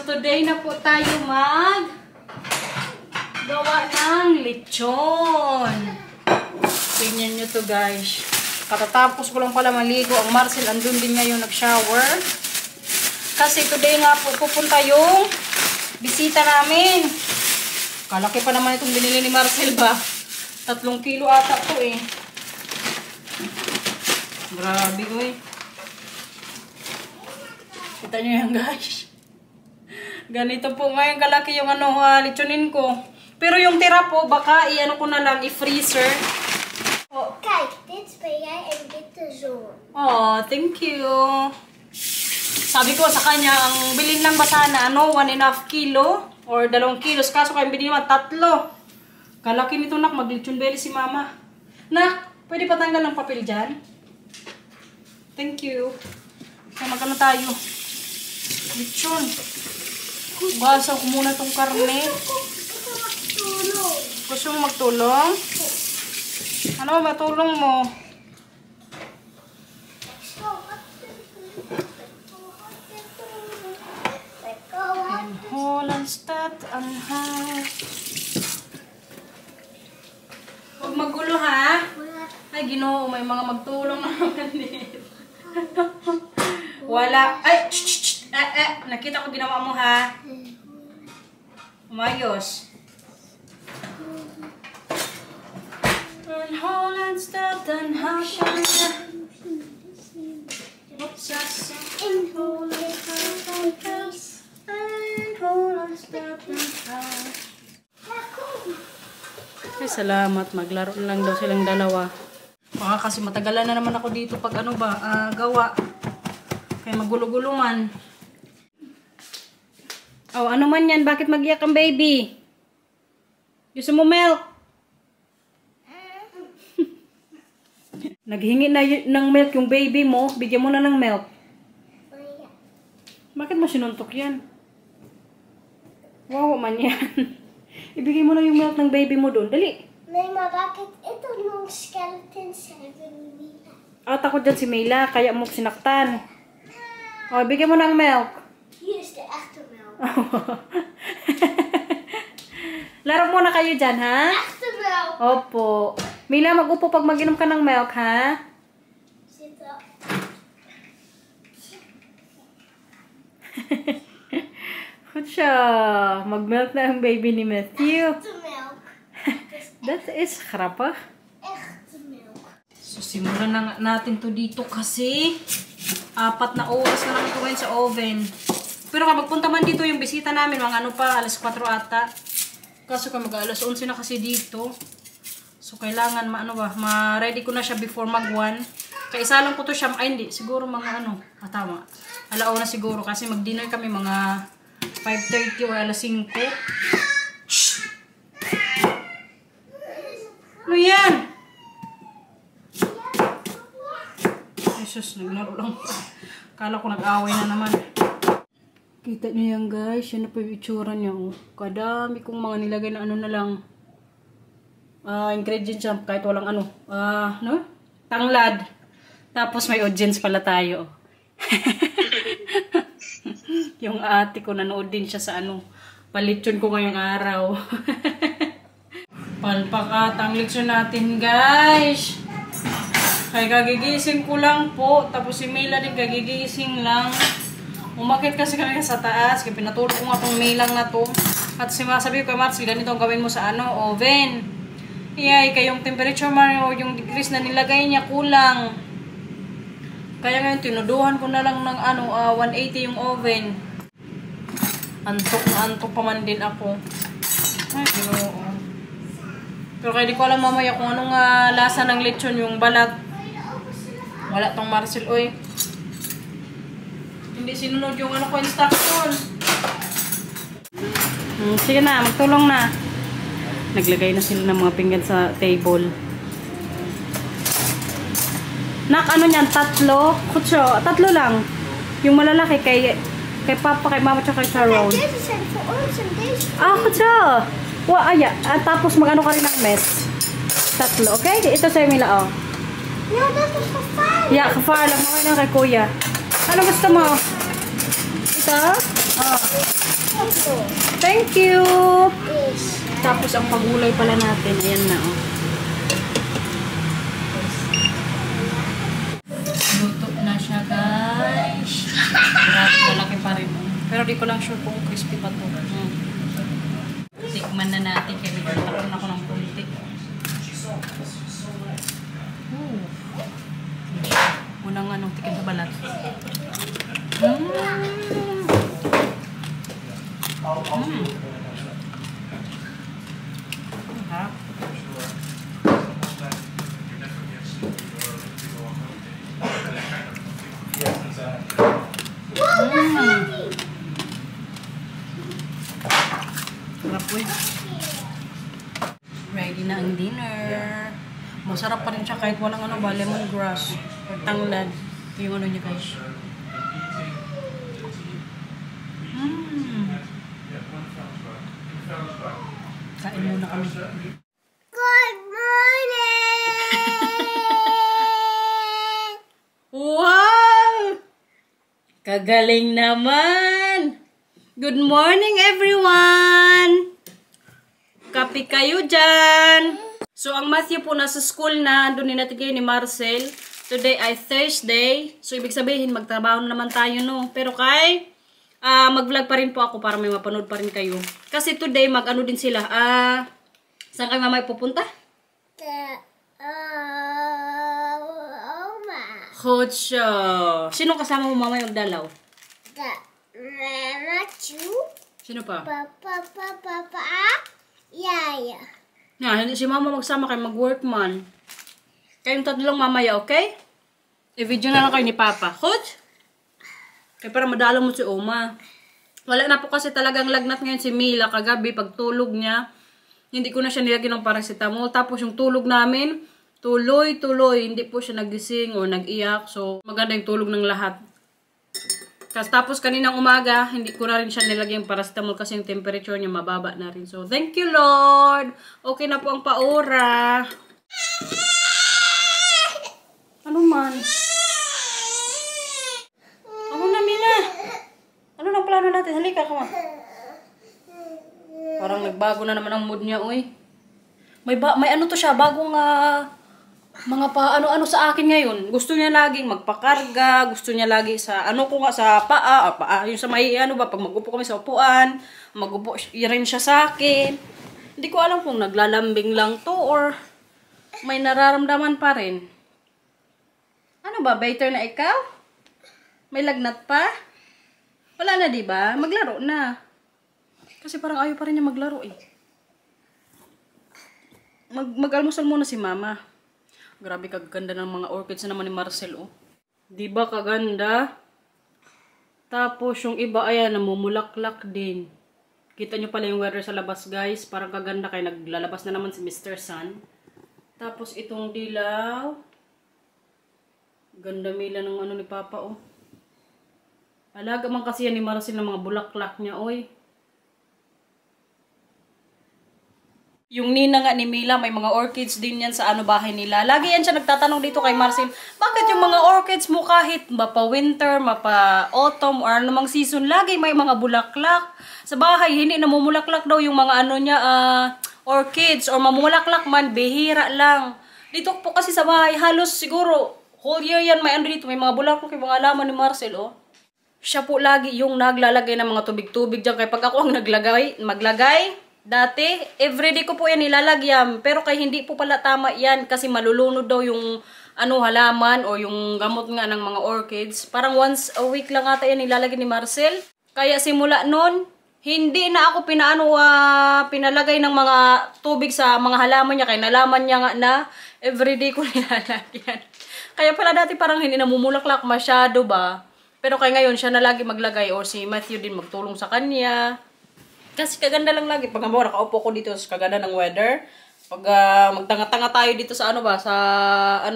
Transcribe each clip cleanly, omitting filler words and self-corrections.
today na po tayo gawa ng lechon. Tingnan nyo to guys. Katatapos ko lang pala maligo. Ang Marcel andun din ngayon nag-shower. Kasi today nga po pupunta yung bisita namin. Kalaki pa naman itong binili ni Marcel ba? 3 kilo ata to eh. Grabe oy. Kita nyo yan guys. Ganito po ngayon kalaki yung lechonin ko. Pero yung tira po, baka i-ano ko na lang, i-freezer. Oh. Kijk, dit ben jij en dit de zoon. Oh, thank you. Sabi ko sa kanya, ang bilhin lang ba sana, 1.5 kilo or 2 kilos. Kaso kayo bilhin naman 3. Kalaki nito nak, mag-lechon belly si mama. Nak, pwede patanggal ng papel dyan? Thank you. Kaya magkano tayo? Lechon. Basa ko muna tong karne. Gusto mo magtulong? Ano ba matulong mo? En Hollandstad ang huwag magulo ha? Ay Ginoo, may mga magtulong na naman din. Wala. Ay! Nakita ko ginawa mo ha. Umayos. En Hollandstad ang Hagen. En Hollandstad ang Hagen. Ay, salamat. Maglaro lang daw silang dalawa. Baka kasi matagalan na naman ako dito pag gawa. Kaya magulo-gulo man. Oh, ano man yan? Bakit mag-iyak ang baby? Gusto mo milk? Naghingi na ng milk yung baby mo. Bigyan mo na ng milk. Bakit mo sinuntok yan? Wow, man yan. Ibigay mo na yung milk ng baby mo doon. Dali. Nee, maar bakit ito yung skeleton sa Mila? Ah, takot dyan si Mila. Kaya mo sinaktan. Oh, bigyan mo ng milk. Hier is de echte melk. Laro muna kayo dyan, ha? Echte melk. Opo. Mila, mag-upo pag mag-inom ka ng milk, ha? Zit er. Goed siya. Mag-milk na ang baby ni Matthew. Echte melk. That is grappig. Echte melk. So, simulan na natin to dito kasi 4 na oras na lang ito ngayon sa oven. Pero kapag punta man dito yung bisita namin, mga alas 4 ata. Kaso kung mag-alas 11 na kasi dito. So, kailangan ma-ready ko na siya before mag-1. Kaya isa lang ko to siya, ay hindi, siguro mga tama. Alauna siguro kasi mag-dinner kami mga 5:30 o alas 5. Shhh! Ano yan? Jesus, naglaro lang. Kala ko nag-away na naman. Kita niyo yan guys, yan na po yung itsura niya. Oh. Kadami kong mga nilagay na na lang. Ingredients siya, kahit walang tanglad. Tapos may audience pala tayo. Yung ate ko nanood din siya sa palitsyon ko ngayong araw. Palpakatang lechon natin guys. Kaya kagigising ko lang po. Tapos si Mila din kagigising lang. Umakit kasi kami sa taas. Kaya pinatulog ko nga itong Milang na to. At sabi ko kay Marcel, ganito ang gawin mo sa oven. Kaya yung temperature o yung degrees na nilagay niya kulang. Kaya ngayon tinuduhan ko na lang ng 180 yung oven. Antok na antok pa man din ako. Ay, Ginoo. Pero kaya di ko alam mamaya kung anong lasa ng lechon yung balat. Wala tong Marcel, oy. Hindi sinunod yung instruction. Sige na, magtulong na. Naglagay na sila ng mga pinggan sa table. Nak, niyan? 3? Kutso, 3 lang. Yung malalaki kay Papa, kay Mama, tsaka kay Sharon. Deze zijn voor ons en deze. Kutso. Tapos mag-ano ka rin ng mess. 3, okay? Ito sa'yo, Mila, Ja, dat is gevaarlijk. Yeah, gevaarlijk. Okay na kay Kuya. Ano gusto mo? Ito? Thank you! Yes. Tapos ang pagulay pala natin, ayan na oh. Luto na siya guys. Grabe, malaki pa rin. Pero di ko lang sure kung crispy pa to. Tikman na natin kaya nagkakaroon ako ng kunti. Unang anong tikim sa balat. Harap. Ready na ang dinner. Masarap pa rin siya kahit walang ano ba, lemongrass or tanglad. Ito yung ano niya guys. Kain muna kami. Good morning! Wow! Kagaling naman! Good morning everyone! Kape kayo dyan! So, ang Matthew po nasa school na, andun din natin kayo ni Marcel. Today ay Thursday. So, ibig sabihin, magtrabaho na naman tayo, no? Pero mag-vlog pa rin po ako para may mapanood pa rin kayo. Kasi today, mag-ano din sila. Saan kayo mamay pupunta? Oma. Kotsa. Sino kasama mo mamay magdalaw? Mama, Chu. Sino pa? Papa, Yaya. Hindi si mama magsama kayo, mag-work man. Kayong tatlo lang mamaya, okay? I-video na lang kayo ni Papa. Coach? Kaya para madalo mo si Oma. Wala na po kasi talagang lagnat ngayon si Mila kagabi. Pagtulog niya, hindi ko na siya nilagyan ng paracetamol. Tapos yung tulog namin, tuloy-tuloy. Hindi po siya nagising o nag-iyak. So, maganda yung tulog ng lahat. Tapos kaninang umaga, hindi ko na rin siya nilagyan yung paracetamol kasi yung temperature niya mababa na rin. So, thank you Lord! Okay na po ang paura. Ano man? Ano na, Mila? Ano na plano natin? Halika, kama. Parang nagbago na naman ang mood niya, uy. May ano to siya, bagong mga ano sa akin ngayon. Gusto niya laging magpakarga, gusto niya lagi sa ano ko nga sa paa, yung sa may ano ba pag magupo kami sa upuan, magupo rin siya sa akin. Hindi ko alam kung naglalambing lang to or may nararamdaman pa rin. Ano ba, better na ikaw? May lagnat pa? Wala na, di ba? Maglaro na. Kasi parang ayaw pa rin niya maglaro eh. Mag-almusal muna si Mama. Grabe kaganda ng mga orchids na naman ni Marcel, oh. Di ba kaganda? Tapos yung iba, ayan, namumulaklak din. Kita nyo pala yung weather sa labas, guys. Parang kaganda kaya naglalabas na naman si Mr. Sun. Tapos itong dilaw. Ganda Mila ng ano ni Papa, oh. Alaga man kasi yan ni Marcel ng mga bulaklak niya, oy. Yung nina nga ni Mila, may mga orchids din yan sa ano bahay nila. Lagi yan siya nagtatanong dito kay Marcel, bakit yung mga orchids mo kahit mapa-winter, mapa-autumn, or anumang season, lagi may mga bulaklak. Sa bahay, hindi namumulaklak daw yung mga ano niya, orchids, or mamulaklak man, bihira lang. Dito po kasi sa bahay, halos siguro, whole year yan may ano dito, may mga bulaklak, yung mga alaman ni Marcel, oh. Siya po lagi yung naglalagay ng mga tubig-tubig dyan. Kaya pag ako ang maglagay, dati, everyday ko po yan nilalagyan. Pero kaya hindi po pala tama yan kasi malulunod daw yung halaman o yung gamot nga ng mga orchids. Parang once a week lang ata yan nilalagyan ni Marcel. Kaya simula nun, hindi na ako pinalagay ng mga tubig sa mga halaman niya. Kaya nalaman niya nga na everyday ko nilalagyan. Kaya pala dati parang hindi namumulaklak masyado ba. Pero kaya ngayon siya na lagi maglagay or si Matthew din magtulong sa kanya. Kasi kaganda lang lagi. Pag nakaupo ko dito sa kaganda ng weather. Pag magtanga-tanga tayo dito sa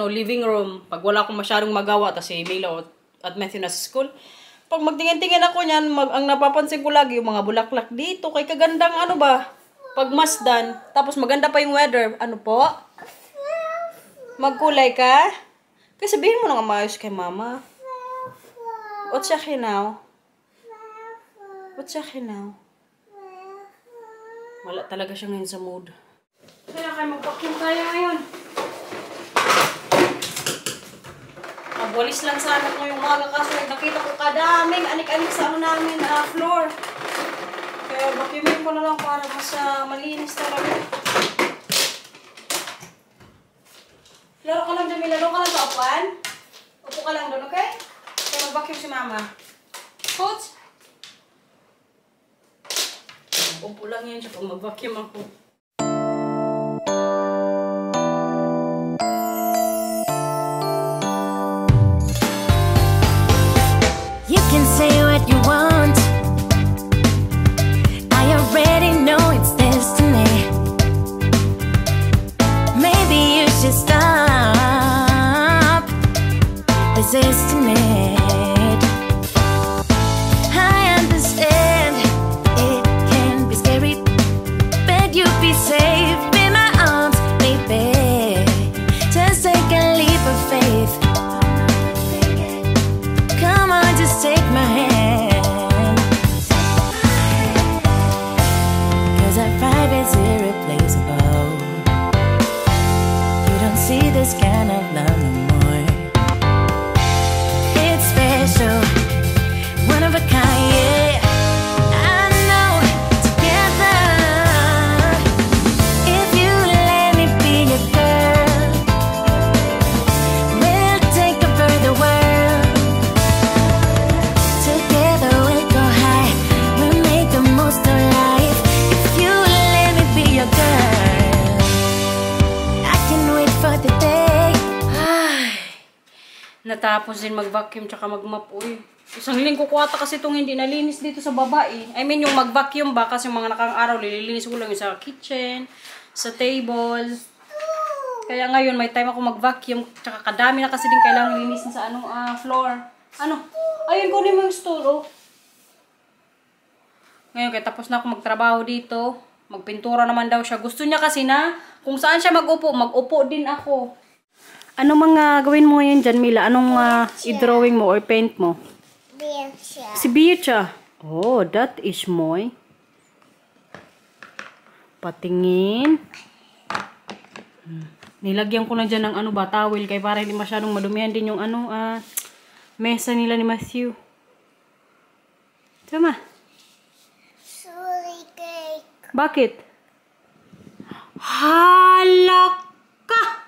living room. Pag wala akong masyadong magawa, tapos si Milo at Matthew na sa school. Pag magtingin-tingin ako niyan, ang napapansin ko lagi yung mga bulaklak dito. Kay kagandang pagmasdan. Tapos maganda pa yung weather. Ano po? Magkulay ka? Kaya sabihin mo na nga maayos kay Mama. What's your now? What's your now? Wala talaga siya ngayon sa mood. Kaya kayo mag-vacuum tayo ngayon. Magwalis lang sana ko yung umaga kasi nakita ko kadaming anik-anik sa namin floor. Kaya vacuumin ko na lang para mas malinis talaga. Laro ka lang dyan, laro ka lang sa upuan. Upo ka lang doon, okay? Kaya mag-vacuum si mama. Coach? Upo lang yan siya pag mag-vacuum ako. You can say what you want. I already know it's destiny. Maybe you should stop resisting it. I understand it can be scary, but you'll be safe in my arms, baby. Just take a leap of faith. Come on, just take my hand. 'Cause our vibe is irreplaceable. You don't see this kind of love no more. It's special, one of a kind, yeah. I know, together. If you let me be your girl, we'll take over the world. Together we'll go high, we'll make the most of life. If you let me be your girl, I can wait for the day. Natapos din mag-vacuum tsaka mag-mop. Uy, isang linggo ko ata kasi itong hindi nalinis dito sa baba eh. I mean yung mag-vacuum ba kasi yung mga nakang araw nililinis ko lang yung sa kitchen, sa table. Kaya ngayon may time ako mag-vacuum tsaka kadami na kasi din kailangan linisin sa floor. Ayun, kunin mo yung stool, oh. Ngayon, kaya tapos na ako magtrabaho dito. Magpintura naman daw siya. Gusto niya kasi na kung saan siya mag-upo, mag-upo din ako. Ano mga gawin mo ngayon dyan, Mila? Anong i-drawing mo or paint mo? Beertje. Si Beertje. Oh, that is mooi. Patingin. Nilagyan ko na dyan ng towel kaya para hindi masyadong madumihan din yung mesa nila ni Matthew. Tama. Sorry, cake. Bakit? Halaka!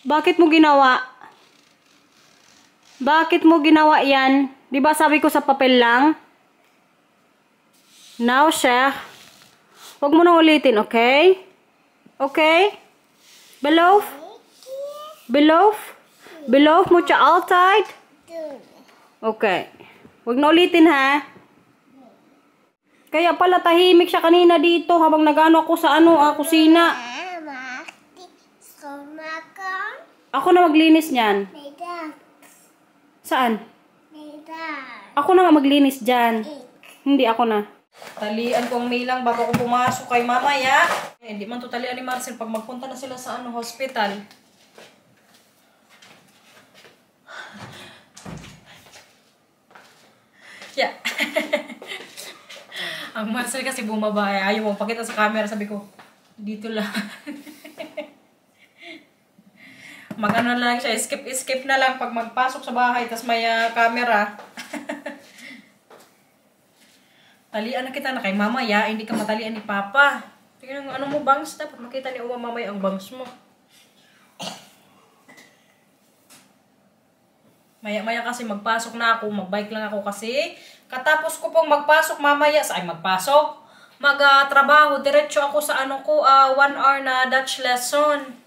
Bakit mo ginawa? Bakit mo ginawa yan? Di ba sabi ko sa papel lang? Now, Sheikh. Huwag mo na ulitin, okay? Okay? Beloof? Beloof? Beloof moet je altijd? Okay. Huwag na ulitin, ha? Kaya pala tahimik siya kanina dito habang nagano ako sa kusina. Mag schoonmaken. Ako na maglinis niyan. Nee, dat. Saan? Nee, daar. Ako na nga maglinis dyan. Ik. Hindi, ako na. Talian ko ang milang bago ko pumasok kay mamaya. Hindi man to talian ni Marcel pag magpunta na sila sa hospital. Yeah. Ang Marcel kasi bumaba. Ayaw mo pakita sa camera. Sabi ko, dito lang. Mag-ano lang siya. Skip na lang pag magpasok sa bahay. Tas may camera. Talian na kita na kay mamaya. Hindi ka matalian ni Papa. Tingnan mo, mo bangs. Dapat makita ni Uma mamaya ang bangs mo. Maya-maya kasi magpasok na ako. Magbike lang ako kasi. Katapos ko pong magpasok mamaya. Magpasok. Magtrabaho. Diretso ako sa 1 hour na Dutch lesson.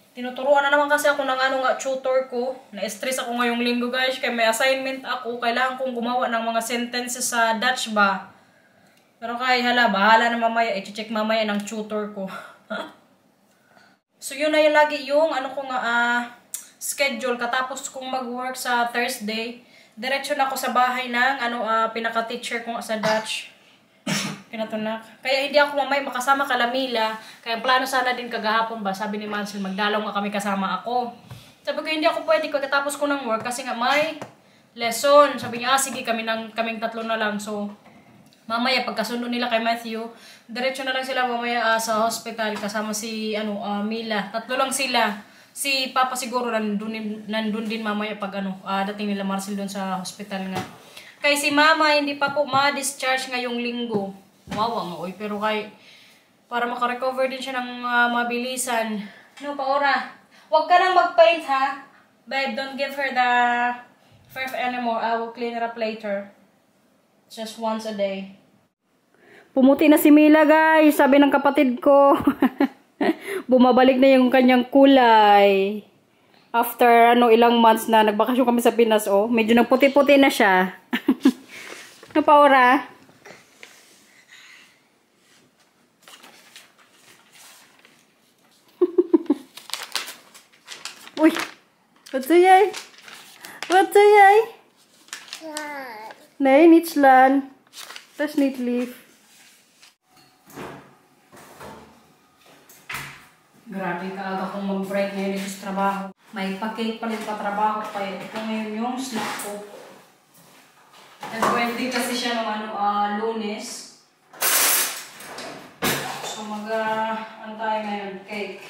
Tinuturuan na naman kasi ako ng tutor ko. Na-stress ako ngayong linggo, guys. Kaya may assignment ako. Kailangan kong gumawa ng mga sentences sa Dutch ba. Pero bahala na mamaya. I-check mamaya ng tutor ko. So yun na yung lagi yung schedule. Katapos kong mag-work sa Thursday, diretso na ako sa bahay ng pinaka-teacher ko sa Dutch. Kinatunak. Kaya hindi ako mamay makasama kala Mila. Kaya plano sana din kagahapon ba. Sabi ni Marcel, magdalaw nga kami kasama ako. Sabi ko, hindi ako pwede katapos ko ng work kasi nga may lesson. Sabi niya, sige, kaming tatlo na lang. So, mamaya, pagkasundo nila kay Matthew, diretso na lang sila mamaya sa hospital kasama si Mila. Tatlo lang sila. Si Papa siguro nandun din mamaya pag dating nila Marcel doon sa hospital nga. Kay si Mama, hindi pa po ma-discharge ngayong linggo. Wawa nga, oy. Pero para makarecover din siya ng mabilisan. No, Paora? Huwag ka nang mag-paint, ha? Babe, don't give her the fur anymore. I will clean it up later. Just once a day. Pumuti na si Mila, guys. Sabi ng kapatid ko. Bumabalik na yung kanyang kulay. After ilang months na nagbakasyon kami sa Pinas, medyo nagputi-puti na siya. Ano pa, Ora? Uy! What's yay? What's yay? Nej, niet slaan. Dat is niet lief. Grabe ka aga kong mag-break ngayon dito sa trabaho. May pa-cake pa rin pa-trabaho pa yun. Ito ngayon yung snack ko. Nag-birthday kasi siya ng Lunes. So ano tayo ngayon? Cake.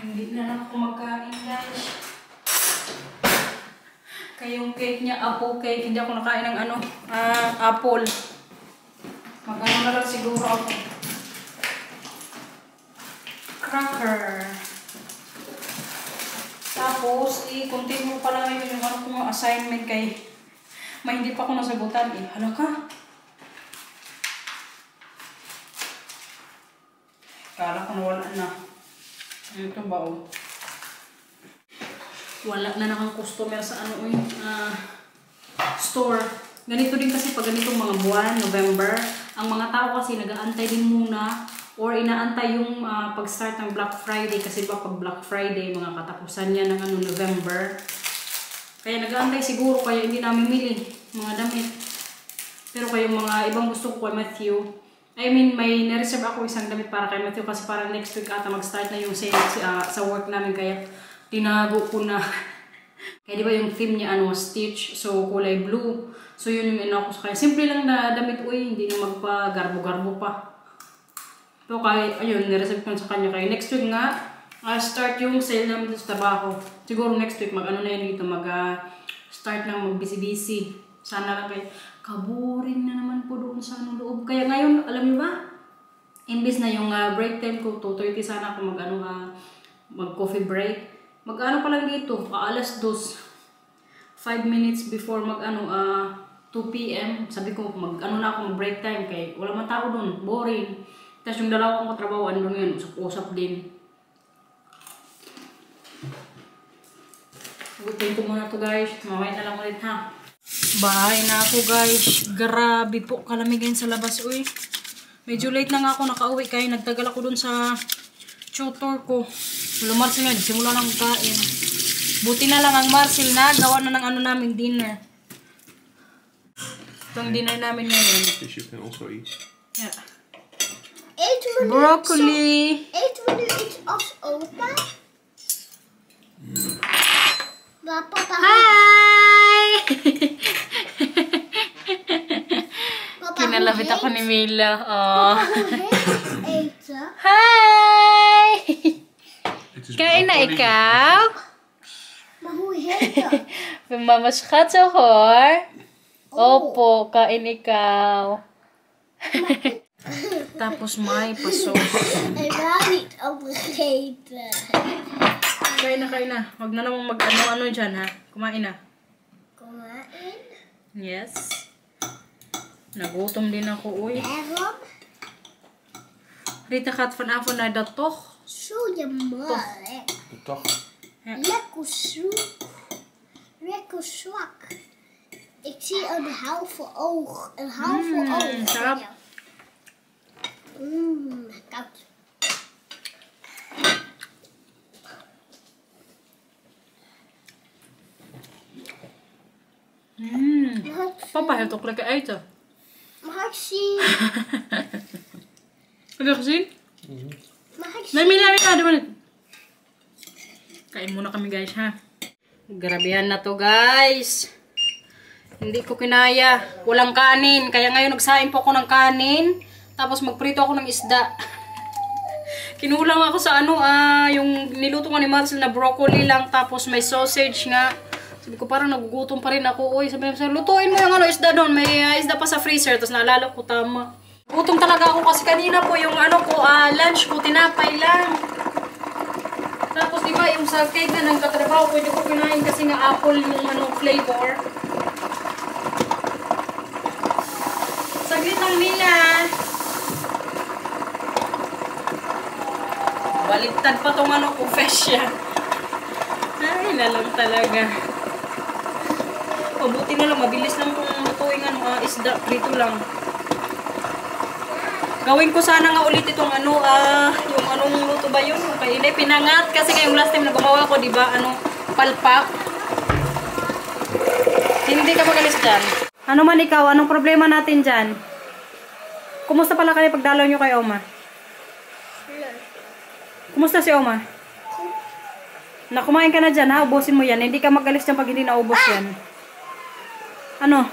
Hindi na lang ako magkain, guys. Kaya yung cake niya, apple cake. Hindi ako nakain ng apple. Mag-ano na lang siguro ako. Cracker. Tapos, i-continue pa lang yung kong assignment kay may hindi pa ako nasagutan. Hala ka. Kala ko na wala na. Ito ba wala na nakang customer sa store. Ganito din kasi pag ganitong mga buwan, November, ang mga tao kasi nag-aantay din muna or inaantay yung pag-start ng Black Friday kasi pag Black Friday, mga katapusan niya ng November. Kaya nag-aantay siguro kaya hindi namin mili mga damit. Pero kayong mga ibang gusto ko kay Matthew, may na-reserve ako isang damit para kay Matthew kasi para next week ata mag-start na yung sale sa work namin kaya tinago ko na. Kaya di ba yung theme niya Stitch, so kulay blue. So yun yung ina ko sa kanya. Simple lang na damit, hindi na magpa-garbo-garbo pa. So kaya, ayun, na-reserve ko sa kanya. Kaya next week nga, start yung sale namin sa trabaho. Siguro next week, na yun dito, start na mag-busy-busy. Sana lang kayo. Kaboring na naman po doon sa loob. Kaya ngayon, alam niyo ba? Imbis na yung break time ko, 2:30 sana ako mag-coffee break. Mag-ano pa lang dito, alas 2. 5 minutes before 2 p.m. Sabi ko, na ako mag-break time. Kaya wala man tao doon, boring. Tapos yung dalawa kong katrabaho, doon yun, usap-usap din. Sagutin ko muna to guys. Mamaya na lang ulit ha. Bahay na ako guys. Grabe po kalamigin sa labas. Uy. Medyo late na nga ako nakauwi kaya nagtagal ako dun sa tutor ko. Wala Marcel nga. Simula ng kain. Buti na lang ang Marcel na. Gawa na ng namin dinner. Itong dinner namin ngayon. Fish you can also eat. Yeah. Broccoli. Broccoli. Eten we nu iets als opa? Waar papa Hi! papa Kinalapit ako ni Mila. Oh. eten? Hi! Het is Kain na broccoli. ikaw? Maar hoe heet dat? Mama schat zo hoor. Opo, kain ikaw. Tapos may pasos. Ik wou niet opgegeten. Kain na. Huwag na namang mag-ano dyan ha. Kumain na. Kom maar in. Yes. Nagutom din ako, uy. Waarom? Rita gaat vanavond naar dat toch? Zo jammer. Toch? Ja. Lekker zoek. Lekker zwak. Ik zie een halve oog. Een halve oog. sarap. Koud. Papa heeft ook lekker eten. Mag ik zien? Heb je gezien? Mag ik Nee, zien? Mila, di ba? Kain muna kami guys ha. Grabehan na to guys. Hindi ko kinaya. Walang kanin. Kaya ngayon nagsain po ako ng kanin. Tapos magprito ako ng isda. Kinulang ako sa yung niluto ko ni Marcel na broccoli lang. Tapos may sausage nga. Sabi ko parang nagugutom pa rin ako. Uy, sabi niya, lutuin mo yung isda doon. May isda pa sa freezer. Tapos naalala ko tama. Gutom talaga ako kasi kanina po yung lunch ko, tinapay lang. Tapos diba yung sa cake na nagkatrabaho, pwede ko kinain kasi nga apple yung flavor. Saglit lang nila. Baliktad pa tong confession. Ay, lalang talaga. Pabuti na lang, mabilis lang kung lutuin isda, prito lang. Gawin ko sana nga ulit itong yung anong luto ba yun? Okay, pinangat kasi ngayong last time na gumawa ko, di ba? Palpak. Hindi ka magalis dyan. Ano man ikaw, anong problema natin dyan? Kumusta pala kayo pagdalaw nyo kay Oma? Kumusta si Oma? Na kumain ka na dyan ha, ubusin mo yan. Hindi ka magalis dyan pag hindi naubos yan. Ano?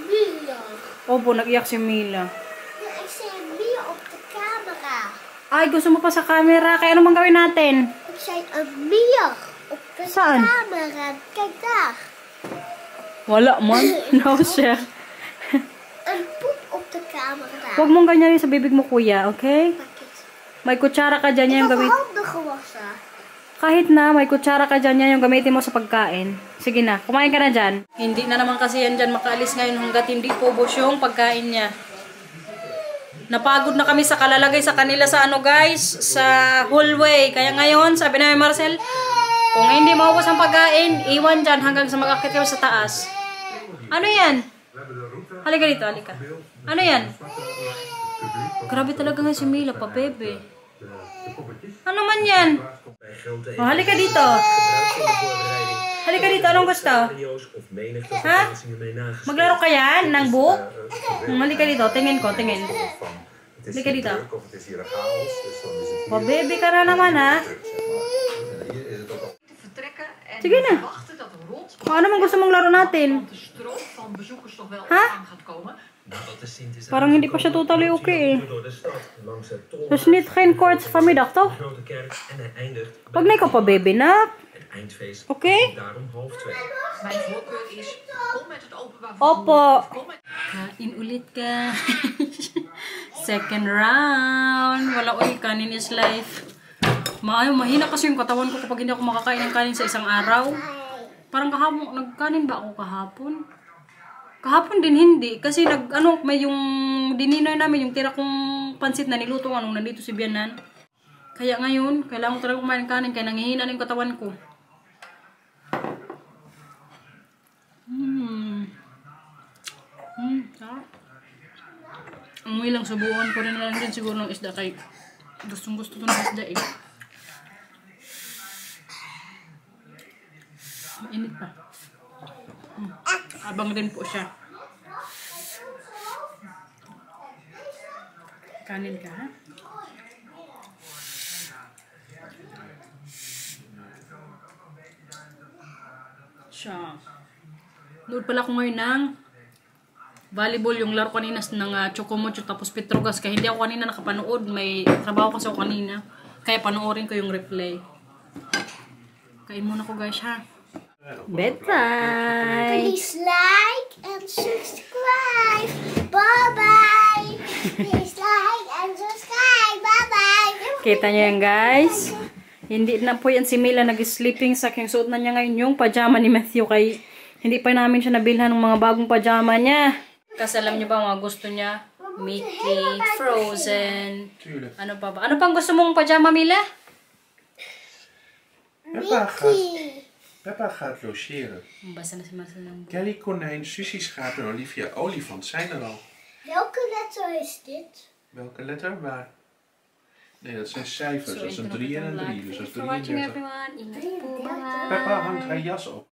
Mila. Opo, nag-iyak si Mila. Ik zei Mila op de camera. Ay, gusto mo pa sa camera. Kaya ano mang gawin natin? Ik zei een mier op de Saan? camera. Kijk daar. Wala man. No, sir. Een poep op de camera. Huwag mong ganyan sa bibig mo, kuya. Okay? Pak het. May kutsara ka dyan yung Ik heb gamit. mijn handen gewassen. Kahit na, may kutsara ka dyan yung gamitin mo sa pagkain. Sige na, kumain ka na dyan. Hindi na naman kasi yan dyan makaalis ngayon hanggat hindi pobos yung pagkain niya. Napagod na kami sa kalalagay sa kanila sa guys, sa hallway. Kaya ngayon, sabi namin Marcel, kung hindi maubos ang pagkain, iwan dyan hanggang sa mag-akit kami sa taas. Ano yan? Halika dito, halika. Ano yan? Grabe talaga nga si Mila pa, bebe. Ano man yan? Oh, halika dito. Halika dito, anong gusto? Ha? Maglaro ka yan ng book? Halika dito, tingin ko, tingin. Halika dito. Oh, baby ka na naman ha. Sige na. Kung ano man gusto mong laro natin. Ha? Parang hindi pa siya totally okay eh. Dus niet geen koorts vanmiddag, toch? Pag na ikaw pa, baby na. Oké? Opo. Kain ulit ka. Second round. Wala uy, kanin is life. Mahina kasi yung katawan ko kapag hindi ako makakain ng kanin sa isang araw. Parang kahapon, nagkanin ba ako kahapon? Kahapon din hindi. Kasi may yung dininoy namin, yung tira kong pansit na niluto nung nandito si Bianan. Kaya ngayon, kailangan ko talaga kumain ng kanin kaya nangihina na yung katawan ko. Sarap. Ang ilang subukan ko rin lang din siguro ng isda kay gustong gusto to ng isda eh. Mainit pa. Abang din po siya. Kanin ka, ha? Siya. Doon pala ko ngayon ng volleyball, yung laro kanina ng Chocomocho tapos Petrogas. Kaya hindi ako kanina nakapanood. May trabaho kasi ako kanina. Kaya panoorin ko yung replay. Kain muna ko guys, ha? Bedtime! Please like and subscribe. Bye-bye. Please like and subscribe. Bye-bye. Kita niyo yan guys. Hindi na po yan si Mila nag-sleeping sa aking suot na niya ngayon yung pajama ni Matthew. Kay hindi pa namin siya nabilhan ng mga bagong pajama niya. Kasi alam niyo ba mga gusto niya? Mickey, Frozen. Ano pa ba? Ano pang gusto mong pajama, Mila? Peppa gaat logeren. Basta na si Marcel ng Kelly, konijn, Susie, schaap en Olivia, olifant zijn er al. Welke letter is dit? Welke letter? Waar? Nee, dat zijn cijfers. Dat is een 3 en een 3. Dus dat is For watching 33. everyone. Ingat po. Bye. Peppa hangt haar jas op.